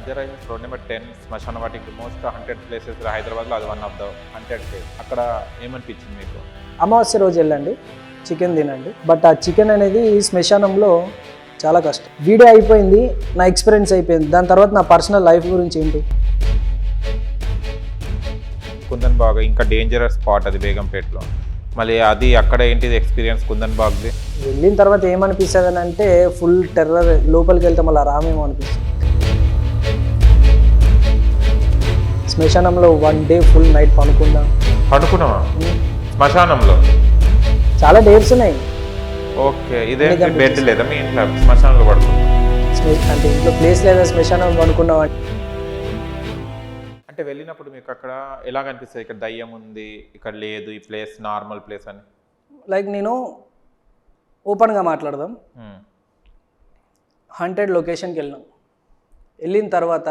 Banjara hills road number 10 శ్మశాన వాటికి most 100 places హైదరాబాద్లో అది వన్ ఆఫ్ ద 100 ప్లేస్. అక్కడ ఏమనిపించింది మీకు? అమావాస్య రోజు వెళ్ళండి, చికెన్ తినండి. బట్ ఆ చికెన్ అనేది శ్మశానంలో చాలా కష్టం. వీడియో అయిపోయింది, నా ఎక్స్పీరియన్స్ అయిపోయింది. దాని తర్వాత నా పర్సనల్ లైఫ్ గురించి ఏంటి? కుందన్ బాగ్ ఇంకా డేంజరస్ స్పాట్ అది బేగంపేటలో. మళ్ళీ అది అక్కడ ఏంటిది ఎక్స్పీరియన్స్ కుందన్ బాగ్ది? వెళ్ళిన తర్వాత ఏమనిపిస్తుంది అని అంటే ఫుల్ టెర్రర్. లోపలికి వెళ్తే మళ్ళీ రామేమో అనిపిస్తుంది. శ్మశానంలో 1 డే ఫుల్ నైట్ పడుకున్నావా శ్మశానంలో? చాలా డేట్స్ ఉన్నాయి. ఓకే, ఇదే బెడ్ లేదా మీ ఇంట్లో? శ్మశానంలో పడుకున్నా అంటే ఇంట్లో ప్లేస్ లేదా శ్మశానం పడుకున్నాం అంటే వెళ్ళినప్పుడు మీకు అక్కడ ఎలా కనిపిస్తుంది? ఇక్కడ దయ్యం ఉంది, ఇక్కడ లేదు, ఈ ప్లేస్ నార్మల్ ప్లేస్ అని? లైక్ నేను ఓపెన్గా మాట్లాడదాం. 100 లొకేషన్కి వెళ్ళినాం. వెళ్ళిన తర్వాత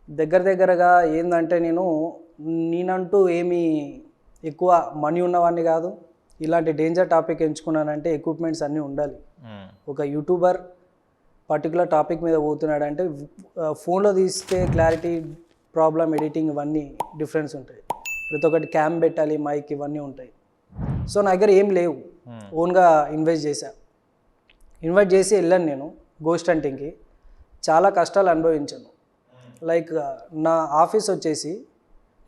దగ్గరగా ఏంటంటే నేనంటూ ఏమీ ఎక్కువ మనీ ఉన్నవాడిని కాదు. ఇలాంటి డేంజర్ టాపిక్ ఎంచుకున్నానంటే ఎక్విప్మెంట్స్ అన్నీ ఉండాలి. ఒక యూట్యూబర్ పర్టికులర్ టాపిక్ మీద పోతున్నాడంటే ఫోన్లో తీస్తే క్లారిటీ ప్రాబ్లం, ఎడిటింగ్ ఇవన్నీ డిఫరెన్స్ ఉంటాయి. ప్రతి ఒక్కటి క్యామ్ పెట్టాలి, మైక్ ఇవన్నీ ఉంటాయి. సో నా దగ్గర ఏం లేవు, ఓన్గా ఇన్వెస్ట్ చేసి వెళ్ళాను నేను గోస్ట్ హంటింగ్కి. చాలా కష్టాలు అనుభవించాను. లైక్ నా ఆఫీస్ వచ్చేసి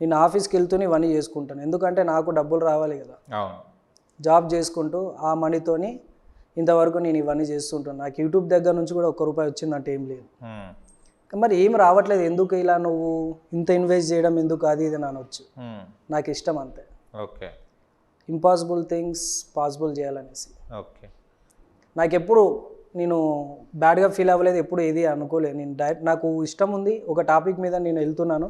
నేను ఆఫీస్కి వెళ్తూనే ఇవన్నీ చేసుకుంటాను. ఎందుకంటే నాకు డబ్బులు రావాలి కదా. జాబ్ చేసుకుంటూ ఆ మనీతోని ఇంతవరకు నేను ఇవన్నీ చేస్తుంటాను. నాకు యూట్యూబ్ దగ్గర నుంచి కూడా ₹1 వచ్చిందంటే ఏం లేదు. మరి ఏం రావట్లేదు, ఎందుకు ఇలా నువ్వు ఇంత ఇన్వెస్ట్ చేయడం ఎందుకు, అది ఇది అనొచ్చు. నాకు ఇష్టం అంతే. ఓకే, ఇంపాసిబుల్ థింగ్స్ పాసిబుల్ చేయాలనేసి. ఓకే. నాకు ఎప్పుడు నేను బ్యాడ్గా ఫీల్ అవ్వలేదు, ఎప్పుడు ఏది అనుకోలేదు. నేను డైరెక్ట్ నాకు ఇష్టం ఉంది, ఒక టాపిక్ మీద నేను వెళ్తున్నాను.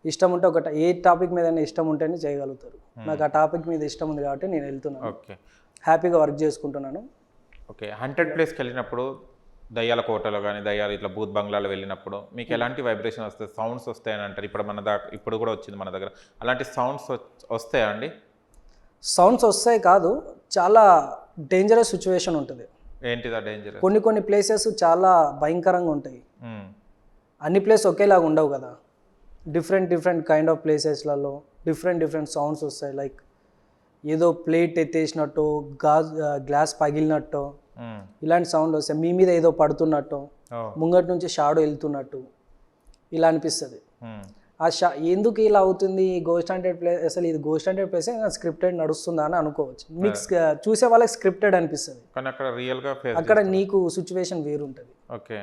ఇష్టం ఉంటే ఏ టాపిక్ మీద ఇష్టం ఉంటేనే చేయగలుగుతారు. నాకు ఆ టాపిక్ మీద ఇష్టం ఉంది కాబట్టి నేను వెళ్తున్నాను. ఓకే, హ్యాపీగా వర్క్ చేసుకుంటున్నాను. ఓకే. 100 ప్లేస్కి వెళ్ళినప్పుడు దయ్యాల కోటలో కానీ దయ్యాలు ఇట్లా బూత్ బంగ్లాలో వెళ్ళినప్పుడు మీకు ఎలాంటి వైబ్రేషన్ వస్తాయి, సౌండ్స్ వస్తాయని అంటారు. ఇప్పుడు కూడా వచ్చింది మన దగ్గర. అలాంటి సౌండ్స్ వస్తాయా అండి? సౌండ్స్ వస్తాయి కాదు, చాలా డేంజరస్ సిచ్యువేషన్ ఉంటుంది. ఏంటిదా డేంజర్? కొన్ని ప్లేసెస్ చాలా భయంకరంగా ఉంటాయి. అన్ని ప్లేస్ ఒకేలాగా ఉండవు కదా. డిఫరెంట్ కైండ్ ఆఫ్ ప్లేసెస్లలో డిఫరెంట్ సౌండ్స్ వస్తాయి. లైక్ ఏదో ప్లేట్ ఎత్తేసినట్టు, గ్లాస్ పగిలినట్టు ఇలాంటి సౌండ్ వస్తాయి. మీ మీద ఏదో పడుతున్నట్టు, ముంగటి నుంచి షాడో వెళ్తున్నట్టు ఇలా అనిపిస్తుంది. ఎందుకు ఇలా అవుతుంది గోస్ట్ హంటెడ్ ప్లేస్? అసలు ఇది గోస్ట్ హంటెడ్ ప్లేస్ స్క్రిప్టెడ్ నడుస్తుందా అని అనుకోవచ్చు. మీకు చూసే వాళ్ళకి స్క్రిప్టెడ్ అనిపిస్తుంది, అక్కడ నీకు సిచ్యువేషన్ వేరుంటుంది. ఓకే,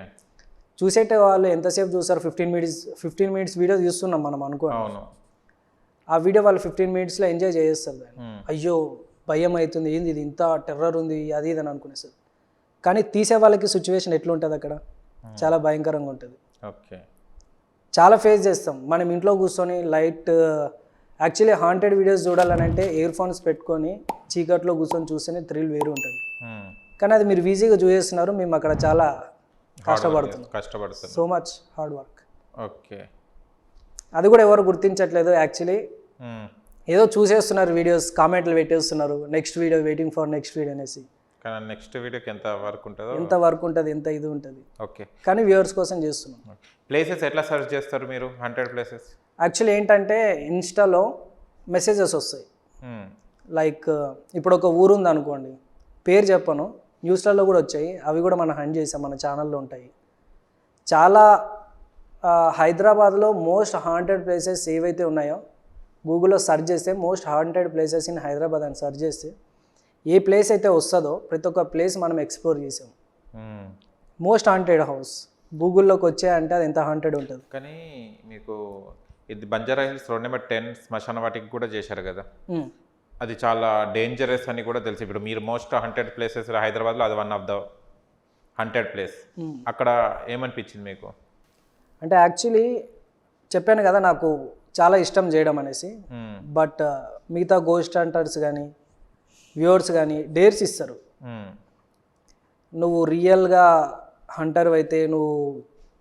చూసేట వాళ్ళు ఎంతసేపు చూస్తారు? 15 మినిట్స్ వీడియో చూస్తున్నాం మనం అనుకోండి. ఆ వీడియో వాళ్ళు 15 మినిట్స్లో ఎంజాయ్ చేస్తారు. అయ్యో భయం అవుతుంది, ఏంది ఇది, ఇంత టెర్రర్ ఉంది, అది ఇది అని అనుకునేస్తారు. కానీ తీసే వాళ్ళకి సిచ్యువేషన్ ఎట్లుంటుంది అక్కడ? చాలా భయంకరంగా ఉంటుంది. ఓకే, చాలా ఫేస్ చేస్తాం. మనం ఇంట్లో కూర్చొని లైట్ యాక్చువల్లీ హాంటెడ్ వీడియోస్ చూడాలని అంటే ఇయర్ ఫోన్స్ పెట్టుకొని చీకట్లో కూర్చొని చూస్తేనే థ్రిల్ వేరు ఉంటుంది. కానీ అది మీరు ఈజీగా చూసేస్తున్నారు, మేము అక్కడ చాలా కష్టపడుతున్నాం. So much hard work. Okay, అది కూడా ఎవరు గుర్తించట్లేదు. యాక్చువల్లీ ఏదో చూసేస్తున్నారు, వీడియోస్ కామెంట్లు పెట్టేస్తున్నారు, next video, waiting for next video అనేసి. కానీ నెక్స్ట్ వీడియోకి ఎంత వర్క్ ఉంటుంది, ఎంత ఇది ఉంటుంది. ఓకే, కానీ వ్యూవర్స్ కోసం చేస్తున్నాం. ప్లేసెస్ ఎట్లా సర్చ్ చేస్తారు మీరు 100 ప్లేసెస్? యాక్చువల్లీ ఏంటంటే ఇన్స్టాలో మెసేజెస్ వస్తాయి. లైక్ ఇప్పుడు ఒక ఊరు ఉంది అనుకోండి, పేరు చెప్పను, న్యూస్లలో కూడా వచ్చాయి, అవి కూడా మనం హండ్ చేసాం, మన ఛానల్లో ఉంటాయి. చాలా హైదరాబాద్లో మోస్ట్ హాంటెడ్ ప్లేసెస్ ఏవైతే ఉన్నాయో గూగుల్లో సెర్చ్ చేస్తే most haunted places in Hyderabad అని సెర్చ్ చేస్తే ఏ ప్లేస్ అయితే వస్తుందో ప్రతి ఒక్క ప్లేస్ మనం ఎక్స్ప్లోర్ చేసాం. మోస్ట్ హాంటెడ్ హౌస్ గూగుల్లోకి వచ్చాయంటే అది ఎంత హాంటెడ్ ఉంటుంది. కానీ మీకు ఇది బంజారా హిల్స్ రోడ్ నెంబర్ 10 శ్మశాన వాటికి కూడా చేశారు కదా, అది చాలా డేంజరస్ అని కూడా తెలుసు. ఇప్పుడు మీరు మోస్ట్ 100 ప్లేసెస్ హైదరాబాద్లో అది వన్ ఆఫ్ ద 100 ప్లేస్. అక్కడ ఏమనిపించింది మీకు? అంటే యాక్చువల్లీ చెప్పాను కదా నాకు చాలా ఇష్టం చేయడం అనేసి. బట్ మిగతా గోస్ట్ హంటర్స్ కానీ వ్యూవర్స్ కానీ డేర్స్ ఇస్తారు. నువ్వు రియల్గా హంటర్ అయితే నువ్వు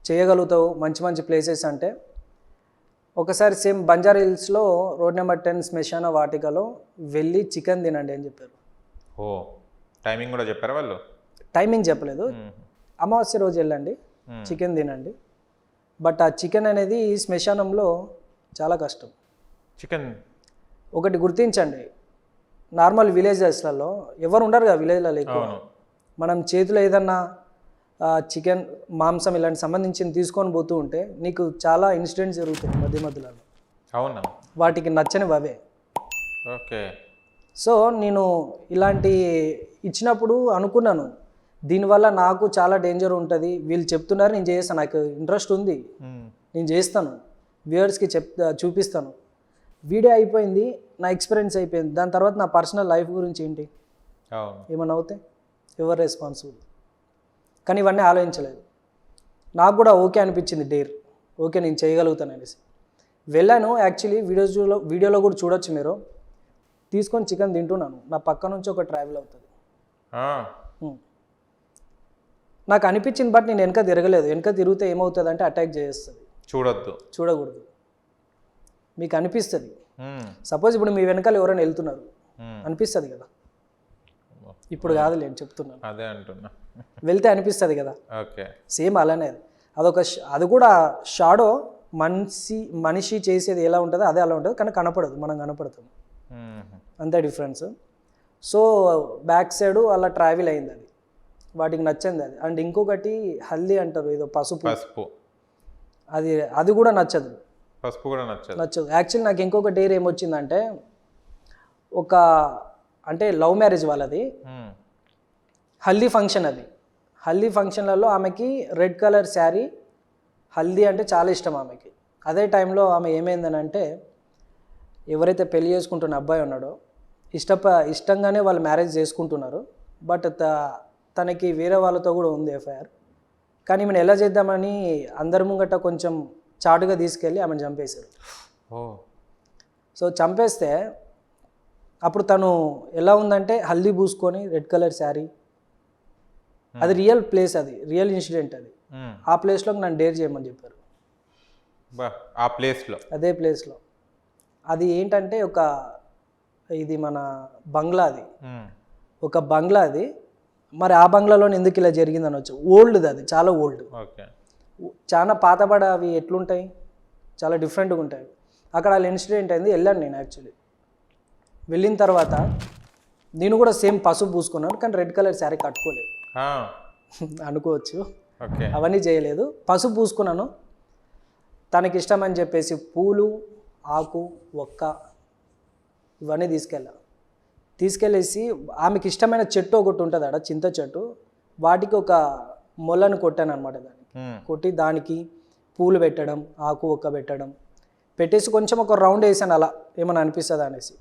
చేయగలుగుతావు మంచి ప్లేసెస్ అంటే. ఒకసారి సేమ్ బంజారా హిల్స్లో రోడ్ నెంబర్ 10 శ్మశాన వాటికలో వెళ్ళి చికెన్ తినండి అని చెప్పారు. టైమింగ్ కూడా చెప్పారు వాళ్ళు? టైమింగ్ చెప్పలేదు. అమావాస్య రోజు వెళ్ళండి, చికెన్ తినండి. బట్ ఆ చికెన్ అనేది శ్మశానంలో చాలా కష్టం. చికెన్ ఒకటి గుర్తించండి, నార్మల్ విలేజెస్లలో ఎవరు ఉండరు కదా విలేజ్లలో ఎక్కువ. అవును. మనం చేతిలో ఏదన్నా చికెన్ మాంసం ఇలాంటి సంబంధించింది తీసుకొని పోతూ ఉంటే నీకు చాలా ఇన్సిడెంట్స్ జరుగుతాయి మధ్య మధ్యలో. అవునా? వాటికి నచ్చనివి అవే. ఓకే. సో నేను ఇలాంటి ఇచ్చినప్పుడు అనుకున్నాను, దీనివల్ల నాకు చాలా డేంజర్ ఉంటుంది, వీళ్ళు చెప్తున్నారు నేను చేస్తాను, నాకు ఇంట్రెస్ట్ ఉంది, నేను చేస్తాను, వ్యూవర్స్కి చూపిస్తాను. వీడియో అయిపోయింది, నా ఎక్స్పీరియన్స్ అయిపోయింది. దాని తర్వాత నా పర్సనల్ లైఫ్ గురించి ఏంటి, ఏమన్నా అవుతాయి, ఎవరు రెస్పాన్సిబుల్? కానీ ఇవన్నీ ఆలోచించలేదు. నాకు కూడా ఓకే అనిపించింది, డేర్ ఓకే నేను చేయగలుగుతాను అనేసి వెళ్ళాను. యాక్చువల్లీ వీడియోలో కూడా చూడొచ్చు మీరు, తీసుకొని చికెన్ తింటున్నాను, నా పక్క నుంచి ఒక ట్రావెల్ అవుతుంది. నాకు అనిపించింది, బట్ నేను వెనక తిరగలేదు. వెనక తిరిగితే ఏమవుతుంది అంటే అటాక్ చేస్తుంది. చూడకూడదు. మీకు అనిపిస్తుంది, సపోజ్ ఇప్పుడు మీ వెనకాల ఎవరైనా వెళ్తున్నారు అనిపిస్తుంది కదా, ఇప్పుడు కాదు నేను చెప్తున్నాను, అదే అంటున్నా, వెళ్తే అనిపిస్తుంది కదా. ఓకే. సేమ్ అలానే అది కూడా షాడో మనిషి చేసేది ఎలా ఉంటుందో అదే అలా ఉంటుంది, కానీ కనపడదు, మనం కనపడుతుంది, అంతే డిఫరెన్స్. సో బ్యాక్ సైడ్ అలా ట్రావెల్ అయింది, అది వాటికి నచ్చింది అది. అండ్ ఇంకొకటి హల్దీ అంటారు, ఏదో పసుపు, అది కూడా నచ్చదు. పసుపు కూడా నచ్చదు. యాక్చువల్లీ నాకు ఇంకొక డేర్ ఏమొచ్చిందంటే, అంటే లవ్ మ్యారేజ్ వాళ్ళది, హల్దీ ఫంక్షన్. అది హల్దీ ఫంక్షన్లలో ఆమెకి రెడ్ కలర్ శారీ, హల్దీ అంటే చాలా ఇష్టం ఆమెకి. అదే టైంలో ఆమె ఏమైందని అంటే, ఎవరైతే పెళ్లి చేసుకుంటున్న అబ్బాయి ఉన్నాడో ఇష్టంగానే వాళ్ళు మ్యారేజ్ చేసుకుంటున్నారు, బట్ తనకి వేరే వాళ్ళతో కూడా ఉంది ఎఫ్ఐఆర్. కానీ ఈమెను ఎలా చేద్దామని అందరి ముంగట కొంచెం చాటుగా తీసుకెళ్ళి ఆమెను చంపేశారు. సో చంపేస్తే అప్పుడు తను ఎలా ఉందంటే, హల్దీ పూసుకొని రెడ్ కలర్ శారీ, అది రియల్ ప్లేస్, అది రియల్ ఇన్సిడెంట్. అది ఆ ప్లేస్లో నన్ను డేర్ చేయమని చెప్పారు. అదే ప్లేస్లో అది ఏంటంటే ఇది మన బంగ్లా, అది ఒక బంగ్లా. అది మరి ఆ బంగ్లాలో ఎందుకు ఇలా జరిగింది అనొచ్చు. ఓల్డ్ది, అది చాలా ఓల్డ్, చాలా పాతబడ. అవి ఎట్లుంటాయి, చాలా డిఫరెంట్గా ఉంటాయి. అక్కడ వాళ్ళ ఇన్సిడెంట్ అయింది. వెళ్ళాను నేను. యాక్చువల్లీ వెళ్ళిన తర్వాత నేను కూడా సేమ్ పసుపు పూసుకున్నాను, కానీ రెడ్ కలర్ శారీ కట్టుకోలేదు అనుకోవచ్చు. అవన్నీ చేయలేదు, పసుపు పూసుకున్నాను. తనకి ఇష్టమని చెప్పేసి పూలు, ఆకు, ఒక్క ఇవన్నీ తీసుకెళ్ళేసి ఆమెకి ఇష్టమైన చెట్టు ఒకటి ఉంటుంది అక్కడ, చింత చెట్టు, వాటికి ఒక మొలను కొట్టాను అనమాట. కొట్టి దానికి పూలు పెట్టడం, ఆకు ఒక్క పెట్టేసి కొంచెం ఒక రౌండ్ వేసాను, అలా ఏమైనా అనిపిస్తుంది అనేసి.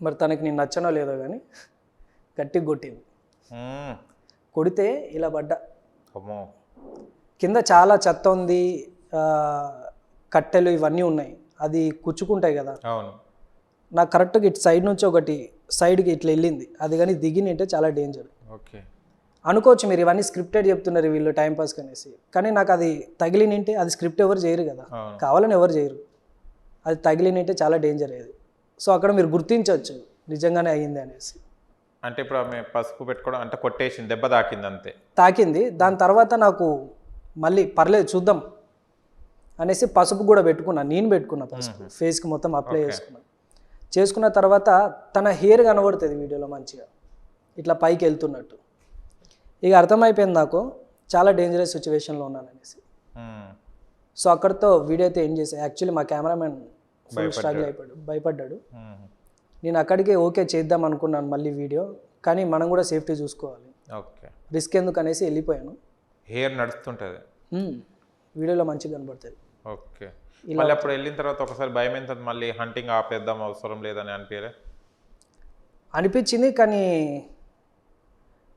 మరి తనకి నేను నచ్చనో లేదో కానీ గట్టిగా కొట్టింది. కొడితే ఇలా పడ్డా. కింద చాలా చెత్త ఉంది, కట్టెలు ఇవన్నీ ఉన్నాయి, అది కుచ్చుకుంటాయి కదా. నాకు కరెక్ట్గా ఇటు సైడ్ నుంచి ఒకటి సైడ్కి ఇట్లా వెళ్ళింది, అది కానీ దిగినంటే చాలా డేంజర్. అనుకోవచ్చు మీరు ఇవన్నీ స్క్రిప్టెడ్ చెప్తున్నారు వీళ్ళు టైంపాస్ అనేసి, కానీ నాకు అది తగిలినంటే, అది స్క్రిప్ట్ ఎవరు చేయరు కదా, కావాలని ఎవరు చేయరు, అది తగిలినంటే చాలా డేంజర్ అయ్యేది. సో అక్కడ మీరు గుర్తించవచ్చు నిజంగానే అయ్యింది అనేసి. అంటే ఇప్పుడు ఆమె పసుపు పెట్టుకోవడం అంటే కొట్టేసింది, దెబ్బ తాకింది, అంతే తాకింది. దాని తర్వాత నాకు మళ్ళీ పర్లేదు చూద్దాం అనేసి పసుపు కూడా పెట్టుకున్నాను, నేను పెట్టుకున్నా పసుపు, ఫేస్కి మొత్తం అప్లై చేసుకున్న తర్వాత తన హెయిర్ కనబడుతుంది వీడియోలో మంచిగా ఇట్లా పైకి వెళ్తున్నట్టు. ఇక అర్థమైపోయింది నాకు చాలా డేంజరస్ సిచ్యువేషన్లో ఉన్నాను అనేసి. సో అక్కడితో వీడియో అయితే ఏం చేశాను. యాక్చువల్లీ మా కెమెరామెన్ ఫుల్ స్ట్రగుల్ భయపడ్డాడు. నేను అక్కడికే ఓకే చేద్దాం అనుకున్నాను మళ్ళీ వీడియో, కానీ మనం కూడా సేఫ్టీ చూసుకోవాలి, రిస్క్ ఎందుకు అనేసి వెళ్ళిపోయాను. హెయిర్ నడుస్తుంటుంది వీడియోలో మంచిగా కనబడుతుంది. ఓకే. మళ్ళీ అప్పుడు వెళ్ళిన తర్వాత ఒకసారి భయం ఎంత, మళ్ళీ హంటింగ్ ఆపేద్దాం అవసరం లేదని అనిపించింది, కానీ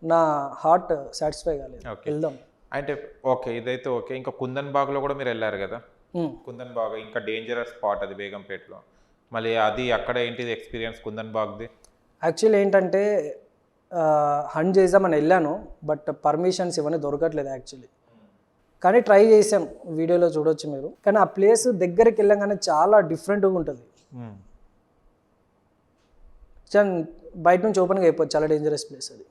నా హార్ట్ సాటిస్ఫై కాలేదు. వెళ్దాం అంటే ఓకే, ఇదైతే ఓకే. ఇంకా కుందన్ బాగ్లో కూడా మీరు వెళ్ళారు కదా. కుందన్ బాగ్ ఇంకా డేంజరస్ స్పాట్ అది బేగంపేటలో. మళ్ళీ అది అక్కడ ఏంటిది ఎక్స్పీరియన్స్ కుందన్ బాగ్ది? యాక్చువల్లీ ఏంటంటే హంట్ చేద్దామని వెళ్ళాను, బట్ పర్మిషన్స్ ఇవన్నీ దొరకట్లేదు యాక్చువల్లీ. కానీ ట్రై చేసాం, వీడియోలో చూడొచ్చు మీరు. కానీ ఆ ప్లేస్ దగ్గరికి వెళ్ళగానే చాలా డిఫరెంట్గా ఉంటుంది, బయట నుంచి ఓపెన్గా అయిపోతుంది, చాలా డేంజరస్ ప్లేస్ అది.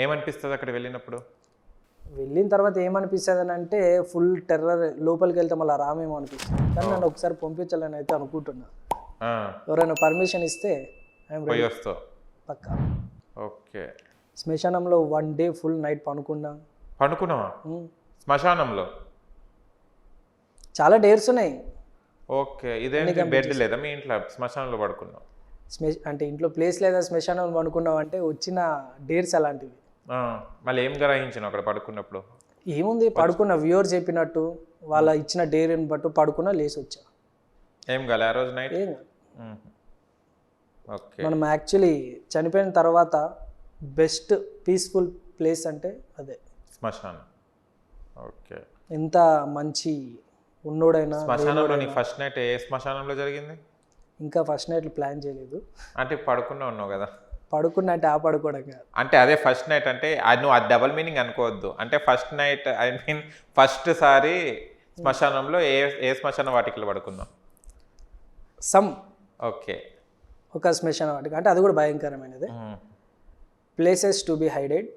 ఏమనిపిస్తుంది అక్కడ వెళ్ళినప్పుడు? వెళ్ళిన తర్వాత ఏమనిపిస్తుంది అని అంటే ఫుల్ టెర్రర్, లోపలికి వెళ్తే మళ్ళీ రామేమో అనిపిస్తుంది. కానీ నన్ను ఒకసారి పంపించాలని అయితే అనుకుంటున్నా. ఎవరైనా పర్మిషన్ ఇస్తే ఐఎమ్ రెడీ, వస్తావు పక్కా. ఓకే. శ్మశానంలో 1 డే ఫుల్ నైట్ పనుకున్నావా శ్మశానంలో? చాలా డేర్స్ ఉన్నాయి. ఓకే. ఇదేంటి బెడ్ లేదా మీ ఇంట్లో? శ్మశానంలో పడుకున్నావు అంటే ఇంట్లో ప్లేస్ లేదా శ్మశానంలో పడుకున్నావు అంటే వచ్చిన డేర్స్ అలాంటివి. మళ్ళీ ఏం గ్రహించిన అక్కడ పడుకున్నప్పుడు? ఏముంది, పడుకున్న వ్యూవర్ చెప్పినట్టు వాళ్ళ ఇచ్చిన డేర్ని బట్టు పడుకున్నా, లేసి వచ్చా. ఏం కాలే ఆ రోజు నైట్? ఏం కాదు. ఓకే. మనం యాక్చువల్లీ చనిపోయిన తర్వాత బెస్ట్ పీస్ఫుల్ ప్లేస్ అంటే అదే శ్మశానం. ఓకే. ఎంత మంచి ఉన్నోడైనా. శ్మశానంలో నీ ఫస్ట్ నైట్ ఏ శ్మశానంలో జరిగింది? ఇంకా ఫస్ట్ నైట్ ప్లాన్ చేయలేదు. అంటే పడుకున్నా ఉన్నావు కదా? పడుకున్నా అంటే ఆ పడుకోవడం కాదు. అంటే అదే ఫస్ట్ నైట్ అంటే అది నువ్వు అది డబల్ మీనింగ్ అనుకోవద్దు. అంటే first night I mean first సారి శ్మశానంలో ఏ శ్మశాన వాటికలో పడుకున్నావు? ఓకే. ఒక శ్మశాన వాటిక అంటే అది కూడా భయంకరమైనది. Places to be హైడెడ్.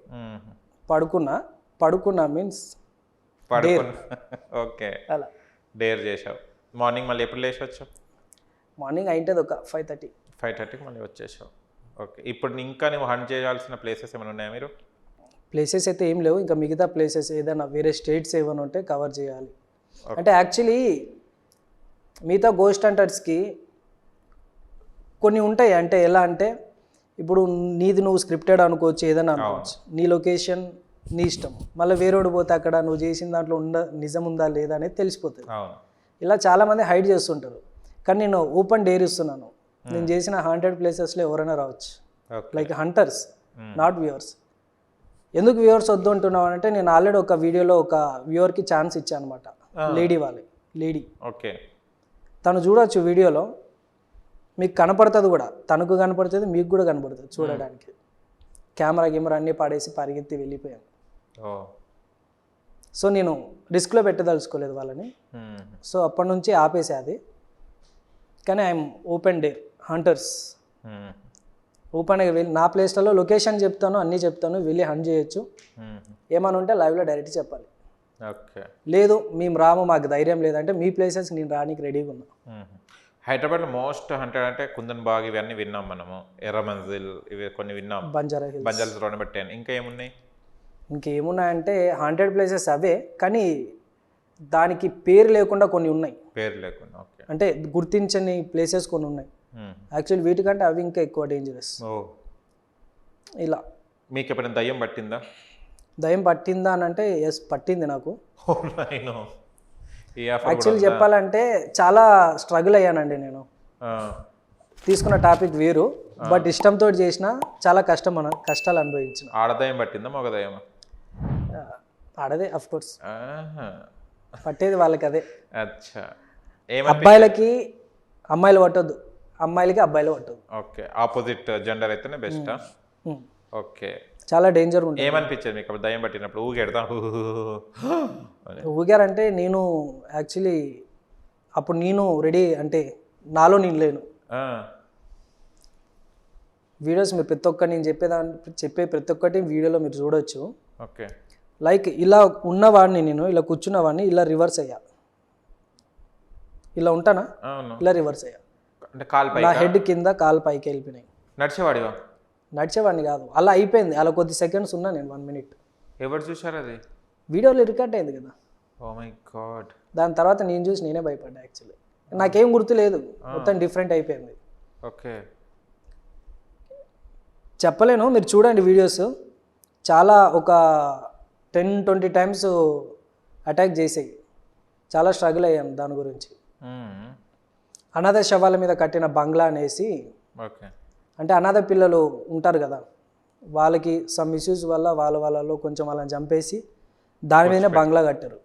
పడుకున్నా మీన్స్ ఓకే. అలా డేర్ చేసావు. మార్నింగ్ మళ్ళీ ఎప్పుడు లేచి వచ్చావు? మార్నింగ్ అయింటుంది ఒక 5:30కి మళ్ళీ వచ్చేసావు. ఓకే. ఇప్పుడు ఇంకా నువ్వు హంట్ చేయాల్సిన ప్లేసెస్ ఏమైనా ఉన్నాయా మీరు? ప్లేసెస్ అయితే ఏం లేవు. ఇంకా మిగతా ప్లేసెస్ ఏదైనా వేరే స్టేట్స్ ఏమైనా ఉంటే కవర్ చేయాలి. అంటే యాక్చువల్లీ మిగతా గోస్ట్ హంటర్స్కి కొన్ని ఉంటాయి. అంటే ఎలా అంటే ఇప్పుడు నీది నువ్వు స్క్రిప్టెడ్ అనుకోవచ్చు, ఏదైనా అనుకోవచ్చు, నీ లొకేషన్ నీ ఇష్టం. మళ్ళీ వేరేవాడు పోతే అక్కడ నువ్వు చేసిన దాంట్లో నిజం ఉందా లేదా అనేది తెలిసిపోతుంది. ఇలా చాలామంది హైడ్ చేస్తుంటారు. కానీ నేను ఓపెన్ డేర్ ఇస్తున్నాను. నేను చేసిన 100 ప్లేసెస్లో ఎవరైనా రావచ్చు. Like hunters, not viewers. ఎందుకు వ్యూవర్స్ వద్దు అంటున్నావు అంటే నేను ఆల్రెడీ ఒక వీడియోలో ఒక వ్యూవర్కి ఛాన్స్ ఇచ్చాను అనమాట. Lady okay. తను చూడవచ్చు వీడియోలో, మీకు కనపడుతుంది కూడా, తనకు కనపడుతుంది, మీకు కూడా కనపడుతుంది చూడడానికి. కెమెరా అన్నీ పాడేసి పరిగెత్తి వెళ్ళిపోయాను. సో నేను రిస్క్లో పెట్టదలుచుకోలేదు వాళ్ళని. సో అప్పటి నుంచి ఆపేసే అది. కానీ ఐఎమ్ ఓపెన్ డేర్ హంటర్స్. ఓపెన్గా వెళ్ళి నా ప్లేస్లలో లొకేషన్ చెప్తాను, అన్నీ చెప్తాను, వెళ్ళి హంట్ చేయొచ్చు. ఏమైనా ఉంటే లైవ్లో డైరెక్ట్ చెప్పాలి. ఓకే. లేదు మేము రాము, మాకు ధైర్యం లేదంటే మీ ప్లేసెస్ నేను రానికి రెడీగా ఉన్నా. హైదరాబాద్లో మోస్ట్ హంటెడ్ అంటే కుందన్ బాగ్ ఇవన్నీ విన్నాం మనము, ఎర్ర మంజిల్ ఇవి కొన్ని విన్నాం, బంజారా హిల్స్ నెంబర్ 10. ఇంకా ఏమున్నాయి? ఇంకేమున్నాయంటే 100 ప్లేసెస్ అవే, కానీ దానికి పేరు లేకుండా కొన్ని ఉన్నాయి. పేరు లేకుండా. ఓకే. అంటే గుర్తించని ప్లేసెస్ కొన్ని ఉన్నాయి. యాక్చువల్లీ వీటికంటే అవి ఇంకా ఎక్కువ డేంజరస్. ఇలా మీకు ఎప్పుడైనా దయ్యం పట్టిందా? దయ్యం పట్టిందా అని అంటే ఎస్, పట్టింది నాకు. యాక్చువల్లీ చెప్పాలంటే చాలా స్ట్రగుల్ అయ్యానండి నేను. తీసుకున్న టాపిక్ వేరు, బట్ ఇష్టంతో చేసిన చాలా కష్టాలు అనుభవించిన. ఆడదయం పట్టిందా మగ దయ్యమా? ఆడదే అఫ్ కోర్స్, పట్టేది వాళ్ళకి అదే. అచ్చా. అబ్బాయిలకి అమ్మాయిలు పట్టొద్దు, అమ్మాయిలకి అబ్బాయిలు పట్టదు. ఓకే. ఆపోజిట్ జెండర్ అయితేనే బెస్టా? ఓకే. చాలా డేంజర్ ఉంటుంది. ఏమనిపించేది మీకు దయ్యం పట్టినప్పుడు? ఊగారంటే నేను యాక్చువల్లీ అప్పుడు నేను రెడీ, అంటే నాలో నేను లేను. వీడియోస్ మీరు ప్రతి ఒక్కటి నేను చెప్పే ప్రతి ఒక్కటి వీడియోలో మీరు చూడొచ్చు. ఓకే. లైక్ ఇలా ఉన్నవాడిని నేను, ఇలా కూర్చున్నవాడిని, ఇలా రివర్స్ అయ్యా. ఇలా ఉంటానా, ఇలా రివర్స్ అయ్యా. నా హెడ్ కింద కాలు పైకి వెళ్ళిపోయినాయి. నడిచేవాడిని కాదు, అలా అయిపోయింది. అలా కొద్ది సెకండ్స్ ఉన్నా నేను, 1 minute. ఎవరు చూసారు అది? వీడియోలో రికార్డ్ అయింది కదా. Oh my god. దాని తర్వాత నేను చూసి నేనే భయపడ్డా. యాక్చువల్లీ నాకేం గుర్తు లేదు, మొత్తం డిఫరెంట్ అయిపోయింది. ఓకే. చెప్పలేను, మీరు చూడండి వీడియోస్. చాలా ఒక 10-20 times అటాక్ చేసాయి. చాలా స్ట్రగుల్ అయ్యాను దాని గురించి. అనాథ శవాల మీద కట్టిన బంగ్లా అనేసి, అంటే అనాథ పిల్లలు ఉంటారు కదా, వాళ్ళకి సమ్ ఇష్యూస్ వల్ల వాళ్ళలో కొంచెం వాళ్ళని చంపేసి దాని మీదనే బంగ్లా కట్టారు.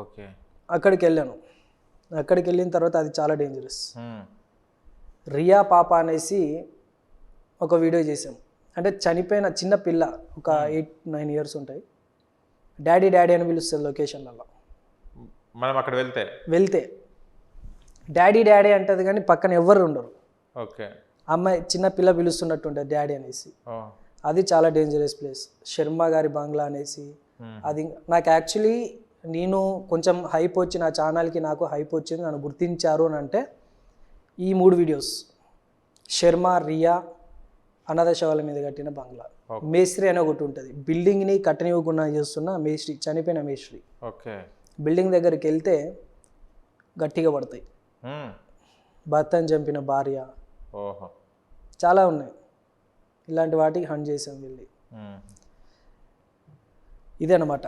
ఓకే. అక్కడికి వెళ్ళాను. అక్కడికి వెళ్ళిన తర్వాత అది చాలా డేంజరస్. రియా పాప అనేసి ఒక వీడియో చేసాం. అంటే చనిపోయిన చిన్న పిల్ల, ఒక 8-9 years ఉంటాయి. డాడీ అని పిలుస్తుంది లొకేషన్లలో. మనం అక్కడ వెళ్తే డాడీ అంటది, కానీ పక్కన ఎవ్వరు ఉండరు. ఓకే. అమ్మాయి చిన్న పిల్ల పిలుస్తున్నట్టు ఉంటుంది డాడీ అనేసి. అది చాలా డేంజరస్ ప్లేస్. శర్మ గారి బంగ్లా అనేసి అది నాకు యాక్చువల్లీ నేను కొంచెం హైప్ వచ్చి నా ఛానల్కి నాకు హైప్ వచ్చింది, నన్ను గుర్తించారు అని అంటే ఈ 3 వీడియోస్, శర్మ, రియా, అనాథ శవాల మీద కట్టిన బంగ్లా, మేస్త్రి అనే ఒకటి ఉంటుంది, బిల్డింగ్ని కట్టనివ్వకుండా చేస్తున్న మేస్త్రి, చనిపోయిన మేస్త్రి. ఓకే. బిల్డింగ్ దగ్గరికి వెళ్తే గట్టిగా పడతాయి, భర్తను చంపిన భార్య, ఓహో, చాలా ఉన్నాయి. ఇలాంటి వాటికి హంట్ చేసాం వెళ్ళి. ఇదే అన్నమాట.